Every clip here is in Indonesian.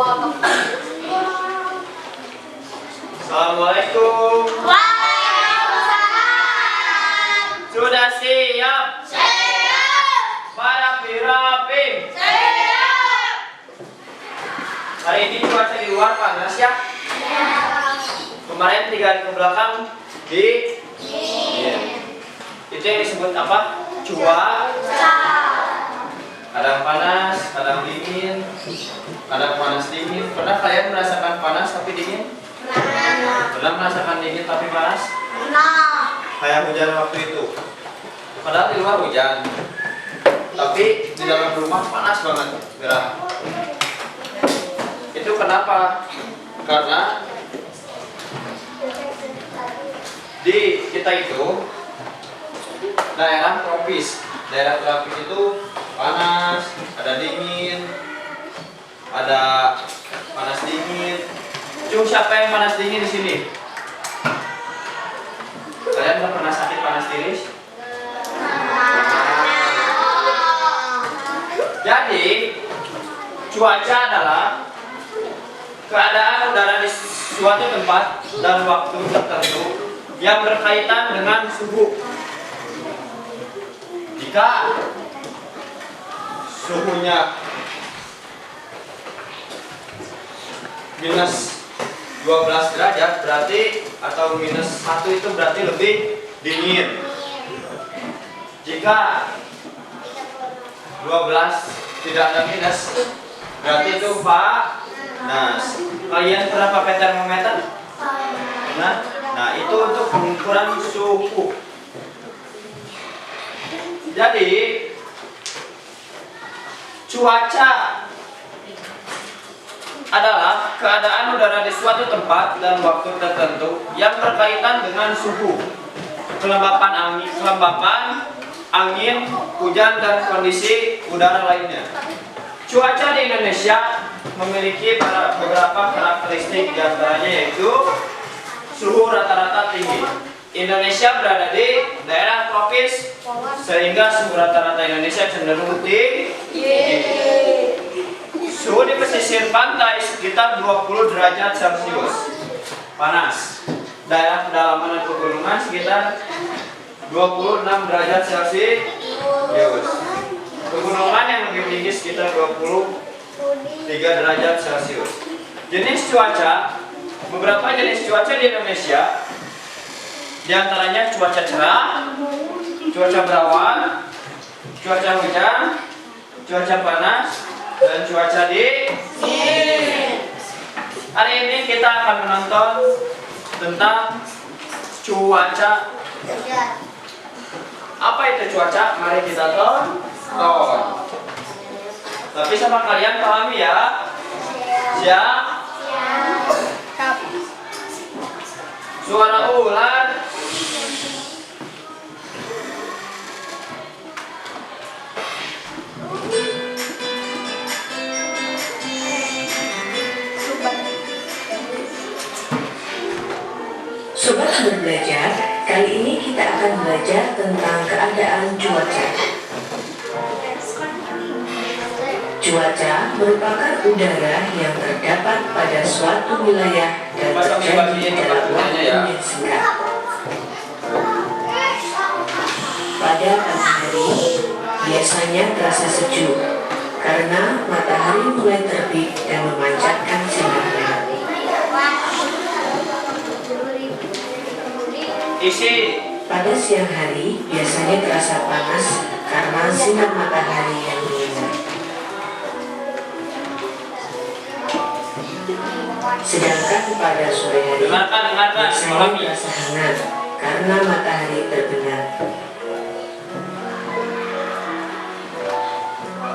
Assalamualaikum. Waalaikumsalam. Sudah siap? Siap. Berapi-rapi? Siap. Hari ini cuaca di luar panas ya? Kemarin 3 hari ke belakang itu yang disebut apa? Cuaca. Kadang panas, kadang dingin, kadang panas dingin. Pernah kalian merasakan panas tapi dingin? Pernah merasakan dingin tapi panas? Kayak hujan waktu itu. Padahal di luar hujan, tapi di dalam rumah panas banget, gerah. Itu kenapa? Karena di kita itu daerah tropis. Daerah tropis itu panas, ada dingin, ada panas dingin. Cuma siapa yang panas dingin di sini? Kalian nggak pernah sakit panas tiris? Jadi cuaca adalah keadaan udara di suatu tempat dan waktu tertentu yang berkaitan dengan suhu. Jika suhunya minus 12 derajat berarti atau minus 1 itu berarti lebih dingin. Jika 12 tidak ada minus berarti itu panas. Kalian pernah pakai termometer? Nah itu untuk pengukuran suhu. Jadi cuaca adalah keadaan udara di suatu tempat dan waktu tertentu yang berkaitan dengan suhu, kelembapan angin, hujan, dan kondisi udara lainnya. Cuaca di Indonesia memiliki beberapa karakteristik, diantaranya yaitu suhu rata-rata tinggi. Indonesia berada di daerah tropis sehingga suhu rata-rata Indonesia cenderung tinggi. Suhu di pesisir pantai sekitar 20 derajat Celcius, panas. Daerah pedalaman dan pegunungan sekitar 26 derajat Celcius. Pegunungan yang lebih tinggi sekitar 23 derajat Celcius. Jenis cuaca, beberapa jenis cuaca di Indonesia, diantaranya cuaca cerah, cuaca berawan, cuaca hujan, cuaca panas, dan cuaca dingin. Hari ini kita akan menonton tentang cuaca. Apa itu cuaca? Mari kita tonton. Tapi sama kalian pahami ya? Siap? Suara ular. Sobat Berbelajar, kali ini kita akan belajar tentang keadaan cuaca. Cuaca merupakan udara yang terdapat pada suatu wilayah dan terjadi dalam waktu yang singkat. Pada pagi hari, biasanya terasa sejuk karena matahari mulai terbit dan memancarkan sinarnya. Pada siang hari biasanya terasa panas karena sinar matahari yang menyinar. Sedangkan pada sore hari biasanya terasa hangat karena matahari terbenam.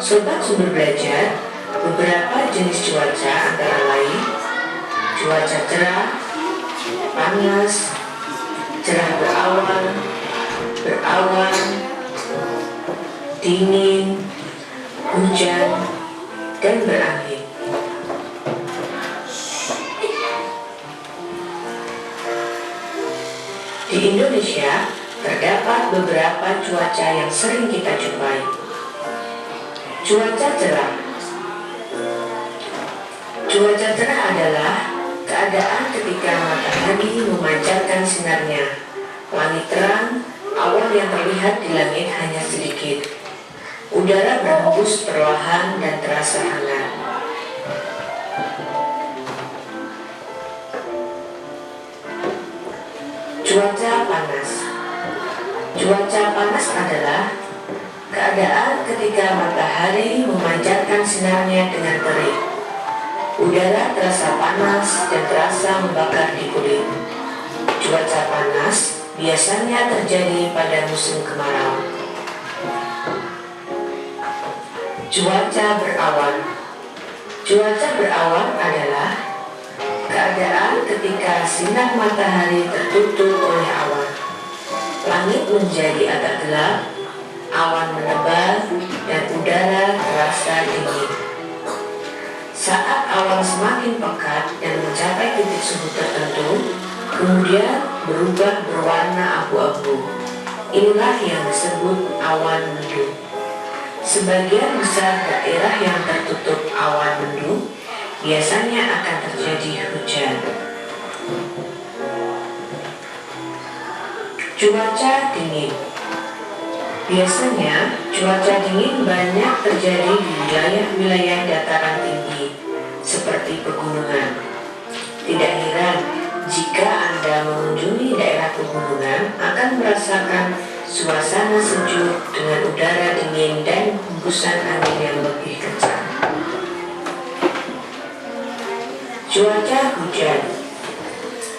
Sobat Sumber Belajar, beberapa jenis cuaca antara lain cuaca cerah, panas, cerah berawan, dingin, hujan, dan berangin. Di Indonesia terdapat beberapa cuaca yang sering kita jumpai. Cuaca cerah. Cuaca cerah adalah keadaan ketika matahari memancarkan sinarnya. Langit terang, awan yang terlihat di langit hanya sedikit. Udara berhembus perlahan dan terasa hangat. Cuaca panas. Cuaca panas adalah keadaan ketika matahari memancarkan sinarnya dengan terik. Udara terasa panas dan terasa membakar di kulit. Cuaca panas biasanya terjadi pada musim kemarau. Cuaca berawan. Cuaca berawan adalah keadaan ketika sinar matahari tertutup oleh awan. Langit menjadi agak gelap, awan menebal, dan udara terasa dingin. Saat awan semakin pekat dan mencapai titik suhu tertentu, kemudian berubah berwarna abu-abu. Inilah yang disebut awan mendung. Sebagian besar daerah yang tertutup awan mendung biasanya akan terjadi hujan. Cuaca dingin. Biasanya cuaca dingin banyak terjadi di wilayah-wilayah dataran tinggi seperti pegunungan. Tidak heran jika Anda mengunjungi daerah pegunungan akan merasakan suasana sejuk dengan udara dingin dan hembusan angin yang lebih kencang. Cuaca hujan.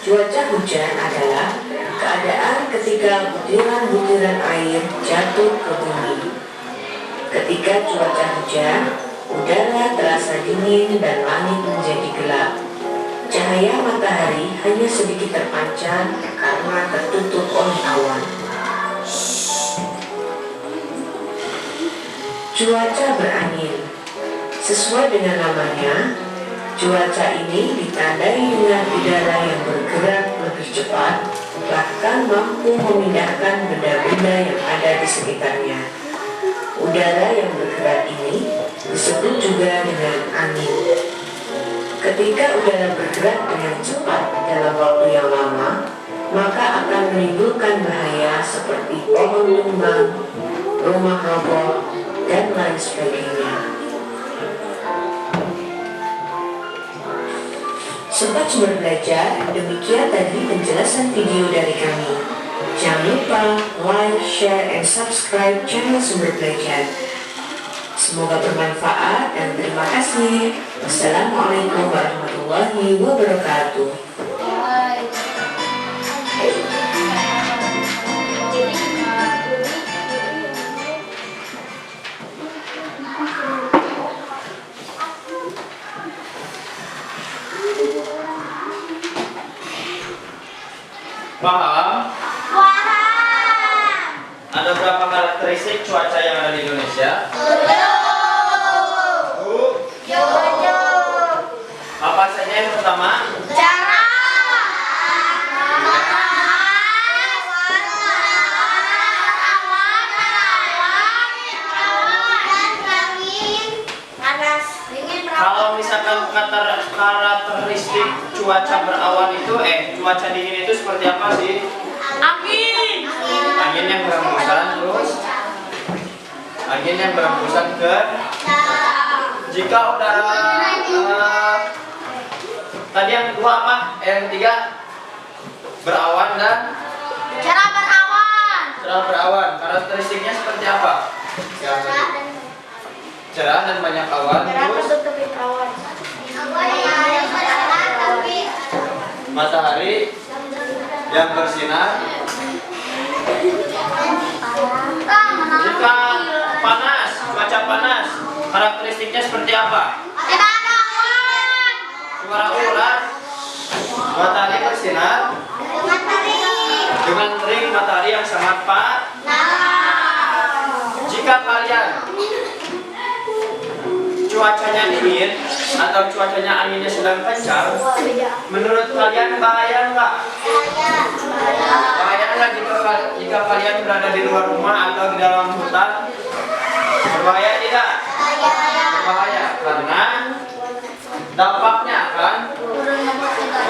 Cuaca hujan adalah keadaan ketika butiran-butiran air jatuh ke bumi. Ketika cuaca hujan, udara terasa dingin dan langit menjadi gelap. Cahaya matahari hanya sedikit terpancar karena tertutup oleh awan. Cuaca berangin. Sesuai dengan namanya, cuaca ini ditandai dengan udara yang bergerak lebih cepat, bahkan mampu memindahkan benda-benda yang ada di sekitarnya. Udara yang bergerak ini disebut juga dengan angin. Ketika udara bergerak dengan cepat dalam waktu yang lama, maka akan menimbulkan bahaya seperti pohon tumbang, rumah roboh, dan lain sebagainya. Sobat Sumber Belajar, demikian tadi penjelasan video dari kami. Jangan lupa like, share, and subscribe channel Sumber Belajar. Semoga bermanfaat dan terima kasih. Wassalamualaikum warahmatullahi wabarakatuh. Paham? Paham. Ada berapa karakteristik cuaca yang ada di Indonesia? Apa saja yang pertama? Kalau misalkan karakteristik cuaca berawan itu, cuaca dingin itu seperti apa sih? Angin. Angin yang berembusan terus, angin yang berembusan ke. Jika udara tadi yang kedua apa? Yang ketiga berawan dan Cerah berawan. cerah berawan. Karakteristiknya seperti apa? Yang tadi. Cerah dan banyak awan. Terus matahari yang bersinar. Jika panas, cuaca panas, karakteristiknya seperti apa? Suara ular. Matahari bersinar dengan terik, matahari yang sangat Jika kalian cuacanya dingin atau cuacanya anginnya sedang kencang, menurut kalian bahaya nggak? Bahaya nggak jika kalian berada di luar rumah atau di dalam hutan? Berbahaya tidak? Berbahaya karena Dampaknya akan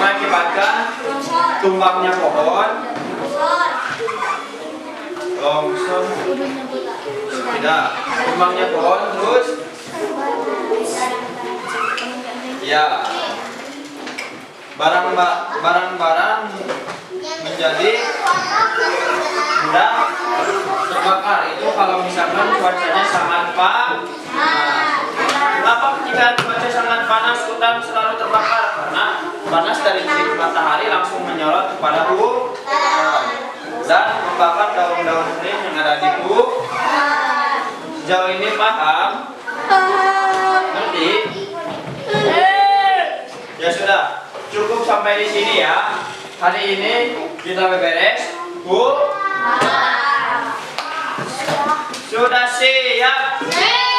mengakibatkan tumbangnya pohon, longsor, tidak, tumbangnya pohon, terus ya barang-barang menjadi mudah terbakar. Itu kalau misalkan cuacanya sangat panas. Kenapa ketika cuaca sangat panas hutan selalu terbakar? Karena panas dari terik matahari langsung menyorot kepada hutan dan membakar daun-daun kering yang ada di hutan. Sejauh ini paham? Ngerti? Ya sudah, cukup sampai di sini ya. Hari ini kita beres. Bu, sudah siap?